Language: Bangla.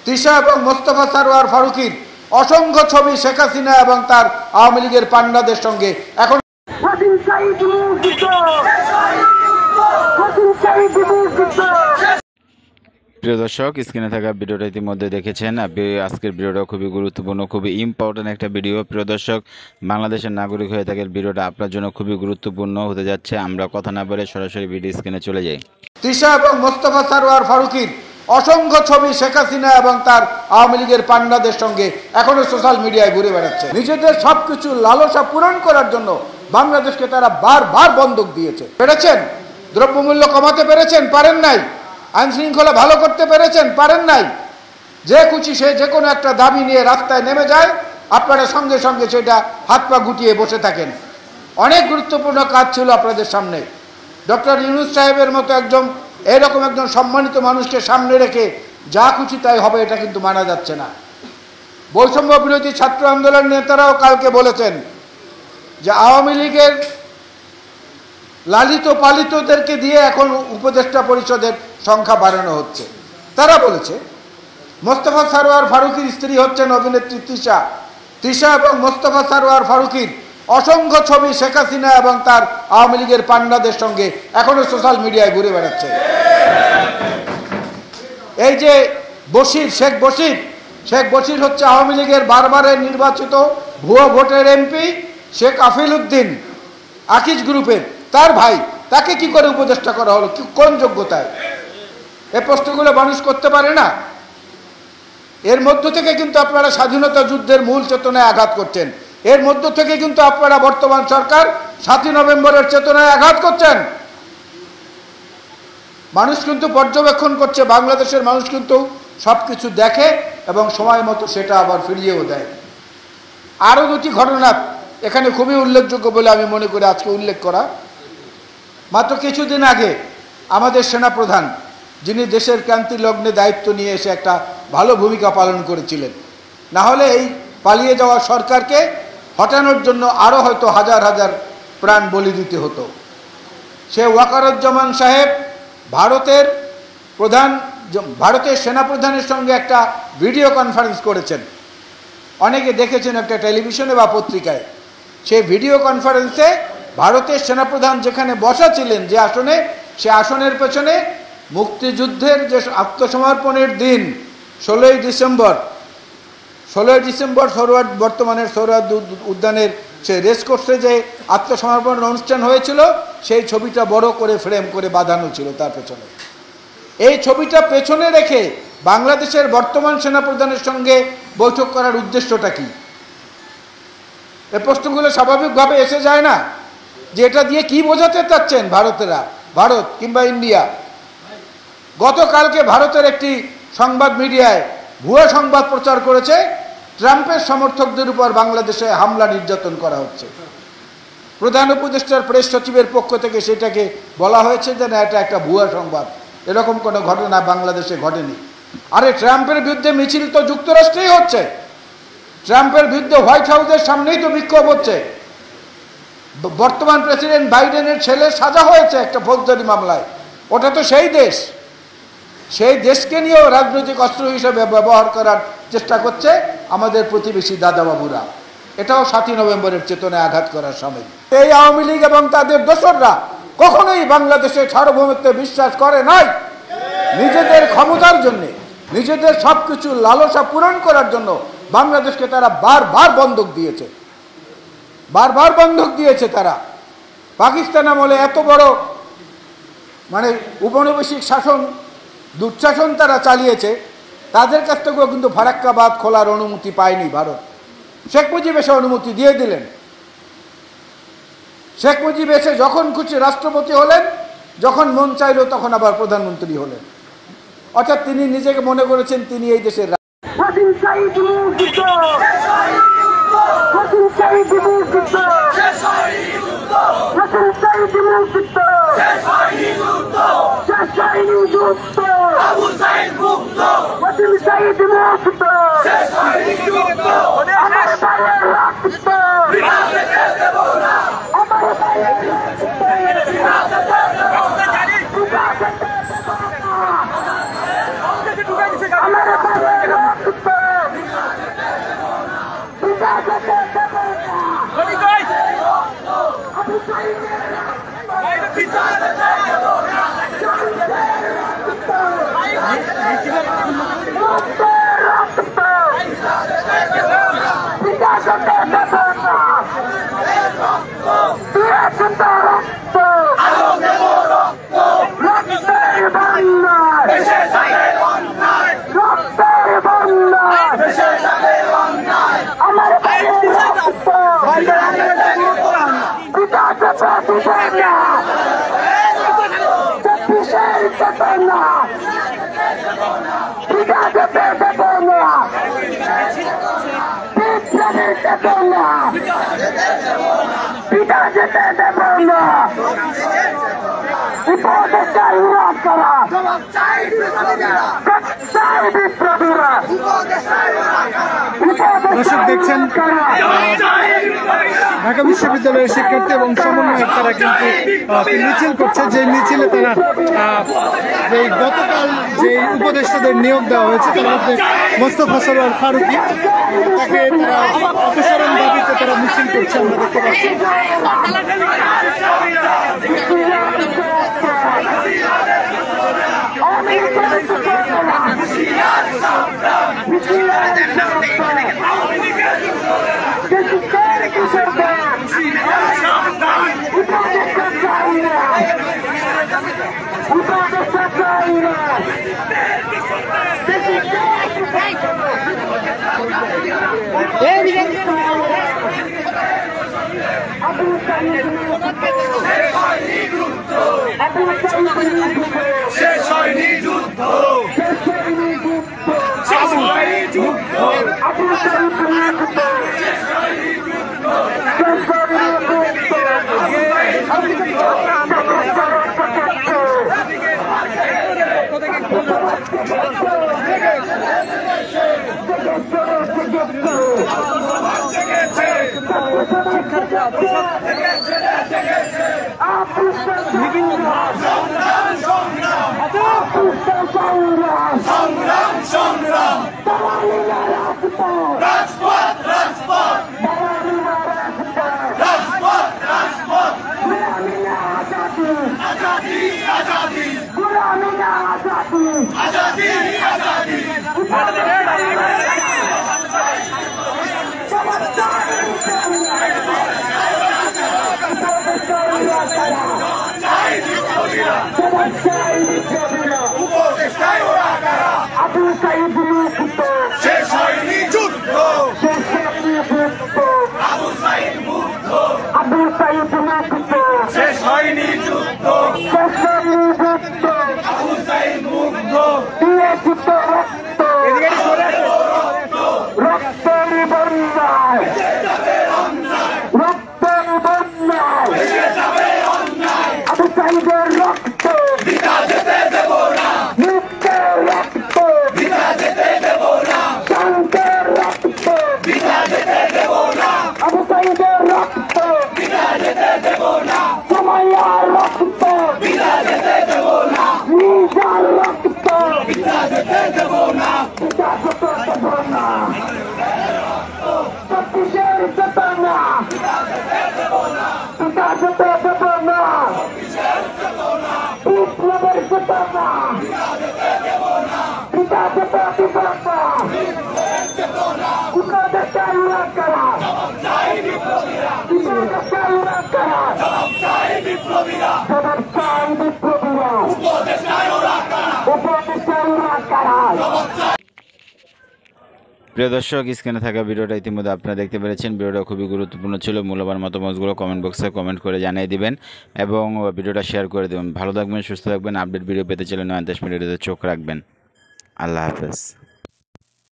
তিশা এবং মোস্তফা সরোয়ার ফারুকীর অসংখ্য ছবি শেখ হাসিনা এবং তার আওয়ামী লীগের পান্ডাদের সঙ্গে এখন প্রিয় দর্শক, স্ক্রিনে থাকা ভিডিওটা ইতিমধ্যে দেখেছেন। আজকের ভিডিওটা খুবই গুরুত্বপূর্ণ, খুবই ইম্পর্টেন্ট একটা ভিডিও। প্রিয় দর্শক, বাংলাদেশের নাগরিক হয়ে থাকেন, ভিডিওটা আপনার জন্য খুবই গুরুত্বপূর্ণ হতে যাচ্ছে। আমরা কথা না বলে সরাসরি ভিডিও স্ক্রিনে চলে যাই। তিশা এবং মোস্তফা সরোয়ার ফারুকীর অসংখ্য ছবি শেখ হাসিনা এবং তার আওয়ামী লীগের পান্ডাদের সঙ্গে এখনো সোশ্যাল মিডিয়ায় ঘুরে বেড়াচ্ছে। নিজেদের সবকিছু লালসা পূরণ করার জন্য বাংলাদেশকে তারা বারবার বন্ধক দিয়েছে। পেরেছেন? দ্রব্যমূল্য কমাতে পেরেছেন? পারেন নাই। আইন শৃঙ্খলা ভালো করতে পেরেছেন? পারেন নাই। যে খুশি সে যে কোনো একটা দাবি নিয়ে রাস্তায় নেমে যায়, আপনারা সঙ্গে সঙ্গে সেটা হাত পা গুটিয়ে বসে থাকেন। অনেক গুরুত্বপূর্ণ কাজ ছিল আপনাদের সামনে। ডক্টর ইউনূস সাহেবের মতো এরকম একজন সম্মানিত মানুষকে সামনে রেখে যা খুশি তাই হবে, এটা কিন্তু মানা যাচ্ছে না। বৈষম্য বিরোধী ছাত্র আন্দোলন নেতারাও কালকে বলেছেন যে আওয়ামী লীগের লালিত পালিতদেরকে দিয়ে এখন উপদেষ্টা পরিষদের সংখ্যা বাড়ানো হচ্ছে। তারা বলেছে মোস্তফা সরোয়ার ফারুকীর স্ত্রী হচ্ছেন অভিনেত্রী তিশা। তিশা এবং মোস্তফা সরোয়ার ফারুকীর অসংখ্য ছবি শেখ হাসিনা এবং তার আওয়ামী লীগের পান্ডাদের সঙ্গে এখনো সোশ্যাল মিডিয়ায় ঘুরে বেড়াচ্ছে। এই যে শেখ বশির হচ্ছে আওয়ামী লীগের বারবারের নির্বাচিত ভুয়া ভোটের এমপি শেখ আফিল উদ্দিন আকিজ গ্রুপের, তার ভাই। তাকে কি করে উপদেষ্টা করা হলো? কোন যোগ্যতায়? এই প্রশ্নগুলো মানুষ করতে পারে না। এর মধ্য থেকে কিন্তু আপনারা স্বাধীনতা যুদ্ধের মূল চেতনায় আঘাত করছেন। এর মধ্য থেকে কিন্তু আপনারা বর্তমান সরকার ৭ই নভেম্বরের চেতনায় আঘাত করছেন। মানুষ কিন্তু পর্যবেক্ষণ করছে, বাংলাদেশের মানুষ কিন্তু সবকিছু দেখে এবং সময় মতো সেটা আবার ফিরিয়েও দেয়। আরও দুটি ঘটনা এখানে খুবই উল্লেখযোগ্য বলে আমি মনে করি আজকে উল্লেখ করা। মাত্র কিছুদিন আগে আমাদের সেনাপ্রধান, যিনি দেশের ক্রান্তি লগ্নে দায়িত্ব নিয়ে এসে একটা ভালো ভূমিকা পালন করেছিলেন, না হলে এই পালিয়ে যাওয়া সরকারকে হটানোর জন্য আরও হয়তো হাজার হাজার প্রাণ বলি দিতে হতো। সে ওয়াকারুজ্জামান সাহেব ভারতের সেনাপ্রধানের সঙ্গে একটা ভিডিও কনফারেন্স করেছেন। অনেকে দেখেছেন একটা টেলিভিশনে বা পত্রিকায়। সেই ভিডিও কনফারেন্সে ভারতের সেনাপ্রধান যেখানে বসা ছিলেন, যে আসনে, সে আসনের পেছনে মুক্তিযুদ্ধের যে আত্মসমর্পণের দিন 16ই ডিসেম্বর বর্তমানের সৌরাদ উদ্যানের সে রেসকোর্সে যে আত্মসমর্পণের অনুষ্ঠান হয়েছিল, সেই ছবিটা বড় করে ফ্রেম করে বাঁধানো ছিল তার পেছনে। এই ছবিটা পেছনে রেখে বাংলাদেশের বর্তমান সেনাপ্রধানের সঙ্গে বৈঠক করার উদ্দেশ্যটা কি? এই প্রশ্নগুলো স্বাভাবিকভাবে এসে যায় না যে এটা দিয়ে কি বোঝাতে চাচ্ছেন ভারত কিংবা ইন্ডিয়া। গতকালকে ভারতের একটি সংবাদ মিডিয়ায় ভুয়া সংবাদ প্রচার করেছে, ট্রাম্পের সমর্থকদের উপর বাংলাদেশে হামলা নির্যাতন করা হচ্ছে। প্রধান উপদেষ্টার প্রেস সচিবের পক্ষ থেকে সেটাকে বলা হয়েছে যে না, এটা একটা ভুয়া সংবাদ, এরকম কোনো ঘটনা বাংলাদেশে ঘটেনি। আরে ট্রাম্পের বিরুদ্ধে মিছিল তো যুক্তরাষ্ট্রেই হচ্ছে, ট্রাম্পের বিরুদ্ধে হোয়াইট হাউসের সামনেই তো বিক্ষোভ হচ্ছে। বর্তমান প্রেসিডেন্ট বাইডেনের ছেলে সাজা হয়েছে একটা ফৌজদারি মামলায়। ওটা তো সেই দেশকে নিয়েও রাজনৈতিক অস্ত্র হিসেবে ব্যবহার করার চেষ্টা করছে আমাদের প্রতিবেশী দাদাবাবুরা। এটাও 7ই নভেম্বরের চেতনায় আঘাত করার সময়। এই আওয়ামী লীগ এবং তাদের দোসররা কখনোই বাংলাদেশের সার্বভৌমত্বে বিশ্বাস করে নাই। নিজেদের ক্ষমতার জন্য, নিজেদের সবকিছু লালসা পূরণ করার জন্য বাংলাদেশকে তারা বারবার বন্ধক দিয়েছে। তারা পাকিস্তান আমলে এত বড় উপনিবেশিক শাসন, দুঃশাসন তারা চালিয়েছে, তাদের কাছ থেকেও কিন্তু ফারাক্কাবাদ খোলার অনুমতি পায়নি ভারত। শেখ মুজিব এসে অনুমতি দিয়ে দিলেন। শেখ মুজিব এসে যখন খুশি রাষ্ট্রপতি হলেন, যখন মন চাইল তখন আবার প্রধানমন্ত্রী হলেন। অর্থাৎ তিনি নিজেকে মনে করেছেন তিনি এই দেশের দর্শক দেখছেন ঢাকা বিশ্ববিদ্যালয়ের শিক্ষার্থী এবং সমন্বয়ক তারা কিন্তু মিছিল করছে, যে মিছিলে তারা যে গতকাল যে উপদেষ্টাদের নিয়োগ দেওয়া হয়েছে তার মধ্যে মোস্তফা সরোয়ার ফারুকী, তাকে তারা অপসারণ দাবিতে তারা মিছিল করছে আমরা দেখতে পাচ্ছি। শেষ হয়নি যুদ্ধ, সংগ্রাম সংগ্রাম রাজপথ রাজপথ রাজপথ রাজপথ আজাদি আজাদি আজাদি আজাদি উপদেষ্টায় ওরা কারা? শেষ হয়নি যুদ্ধ, আবু সাইদ মুগ্ধ, শেষ হয়নি যুদ্ধ, আবু সাইদ মুগ্ধ, বিনা যেতে দেব না, বিনা যেতে দেব না, বিনা যেতে দেব না, বিনা যেতে দেব না, বিনা যেতে দেব না, বিনা যেতে দেব না, বিপ্লবীরা উপদেষ্টায় ওরা কারা? প্রিয় দর্শক, স্ক্রিনে থাকা ভিডিওটা ইতিমধ্যে আপনারা দেখতে পেরেছেন। ভিডিওটা খুবই গুরুত্বপূর্ণ ছিল। মূল্যবান মতামতগুলো কমেন্ট বক্সে কমেন্ট করে জানিয়ে দিবেন এবং ভিডিওটা শেয়ার করে দেবেন। ভালো থাকবেন, সুস্থ থাকবেন। আপডেট ভিডিও পেতে চাইলে নয়ন দেশ মিডিয়াতে চোখ রাখবেন। আল্লাহ হাফেজ।